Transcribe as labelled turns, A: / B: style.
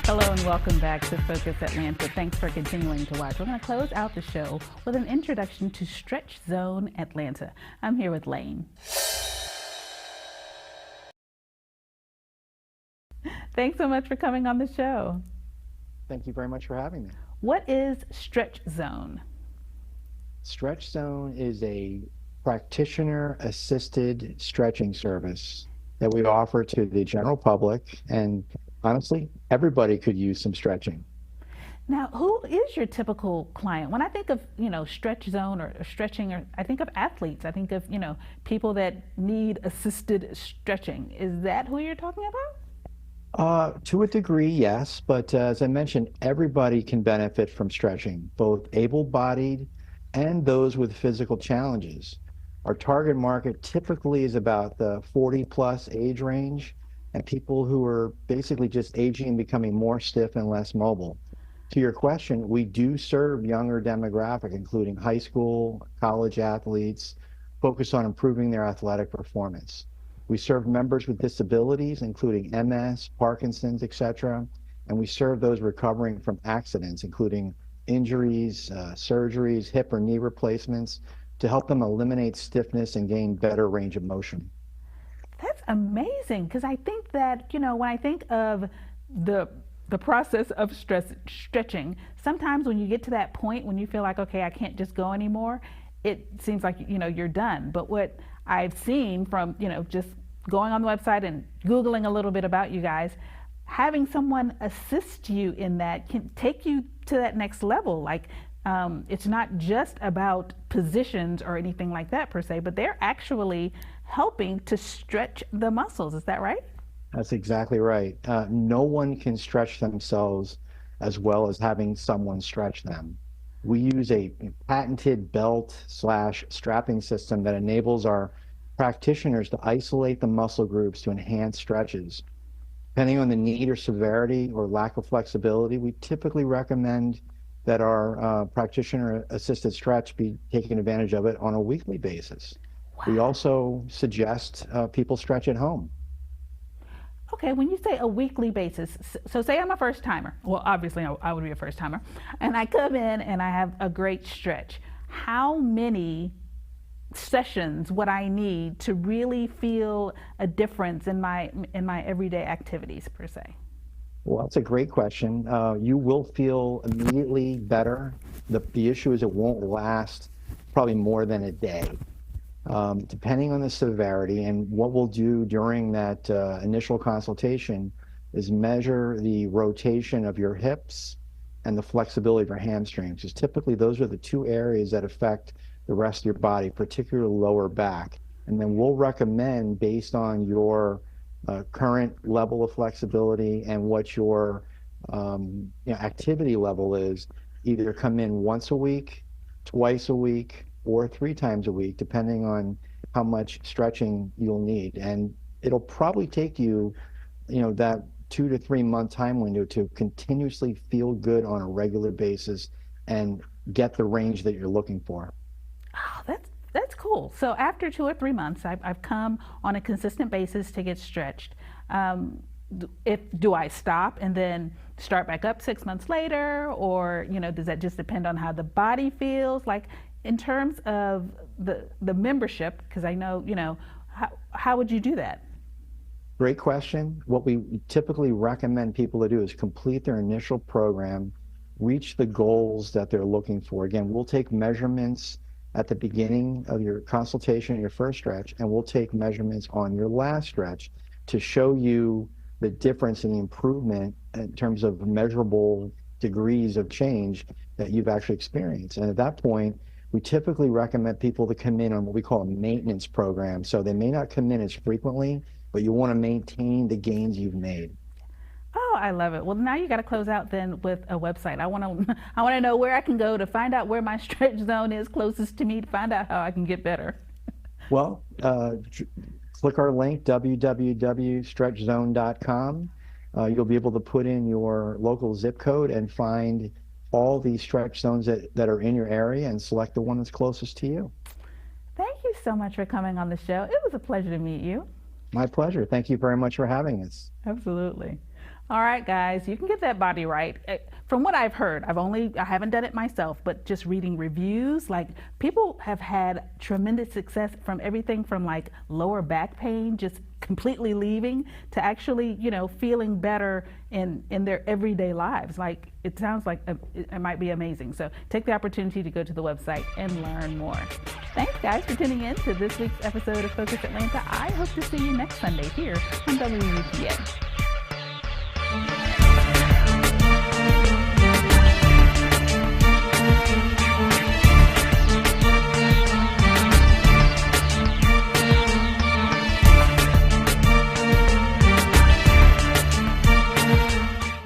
A: Hello and welcome back to Focus Atlanta. Thanks for continuing to watch. We're going to close out the show with an introduction to Stretch Zone Atlanta. I'm here with Lane. Thanks so much for coming on the show.
B: Thank you very much for having me.
A: What is Stretch Zone?
B: Stretch Zone is a practitioner assisted stretching service that we offer to the general public. And honestly, everybody could use some stretching.
A: Now, who is your typical client? When I think of, Stretch Zone or stretching, or I think of athletes. I think of, people that need assisted stretching. Is that who you're talking about?
B: To a degree, yes. But as I mentioned, everybody can benefit from stretching, both able-bodied and those with physical challenges. Our target market typically is about the 40 plus age range and people who are basically just aging and becoming more stiff and less mobile. To your question, we do serve younger demographic, including high school, college athletes, focus on improving their athletic performance. We serve members with disabilities, including MS, Parkinson's, etc. And we serve those recovering from accidents, including injuries, surgeries, hip or knee replacements, to help them eliminate stiffness and gain better range of motion.
A: That's amazing because I think that, when I think of the process of stretching, sometimes when you get to that point when you feel like, okay, I can't just go anymore, it seems like, you're done. But what I've seen from, just going on the website and Googling a little bit about you guys, having someone assist you in that can take you to that next level. Like, it's not just about positions or anything like that per se, but they're actually helping to stretch the muscles. Is that right?
B: That's exactly right. No one can stretch themselves as well as having someone stretch them. We use a patented belt/strapping system that enables our practitioners to isolate the muscle groups to enhance stretches. Depending on the need or severity or lack of flexibility, we typically recommend that our practitioner-assisted stretch be taken advantage of it on a weekly basis. We also suggest people stretch at home.
A: Okay, when you say a weekly basis, so say I'm a first timer. Well, obviously I would be a first timer, and I come in and I have a great stretch. How many sessions would I need to really feel a difference in my everyday activities per se?
B: Well, that's a great question. You will feel immediately better. The issue is it won't last probably more than a day. Depending on the severity, and what we'll do during that initial consultation is measure the rotation of your hips and the flexibility of your hamstrings, because typically those are the two areas that affect the rest of your body, particularly lower back. And then we'll recommend, based on your current level of flexibility and what your activity level is, either come in once a week, twice a week, or 3 times a week, depending on how much stretching you'll need. And it'll probably take you, that 2 to 3 month time window to continuously feel good on a regular basis and get the range that you're looking for.
A: Oh, that's cool. So after 2 or 3 months, I've come on a consistent basis to get stretched. Do I stop and then start back up 6 months later, or does that just depend on how the body feels? Like, in terms of the membership, because I know, how would you do that?
B: Great question. What we typically recommend people to do is complete their initial program, reach the goals that they're looking for. Again, we'll take measurements at the beginning of your consultation, your first stretch, and we'll take measurements on your last stretch to show you the difference in the improvement in terms of measurable degrees of change that you've actually experienced. And at that point, we typically recommend people to come in on what we call a maintenance program. So they may not come in as frequently, but you want to maintain the gains you've made.
A: Oh, I love it. Well, now you got to close out then with a website. I want to I want to know where I can go to find out where my stretch zone is closest to me, to find out how I can get better.
B: Well, click our link, www.stretchzone.com. You'll be able to put in your local zip code and find all the stretch zones that are in your area and select the one that's closest to you.
A: Thank you so much for coming on the show. It was a pleasure to meet you.
B: My pleasure. Thank you very much for having us.
A: Absolutely. All right, guys, you can get that body right. From what I've heard, I haven't done it myself, but just reading reviews, like people have had tremendous success from everything from like lower back pain, just completely leaving, to actually, feeling better in their everyday lives. Like it sounds like it might be amazing. So take the opportunity to go to the website and learn more. Thanks, guys, for tuning in to this week's episode of Focus Atlanta. I hope to see you next Sunday here on WUPA.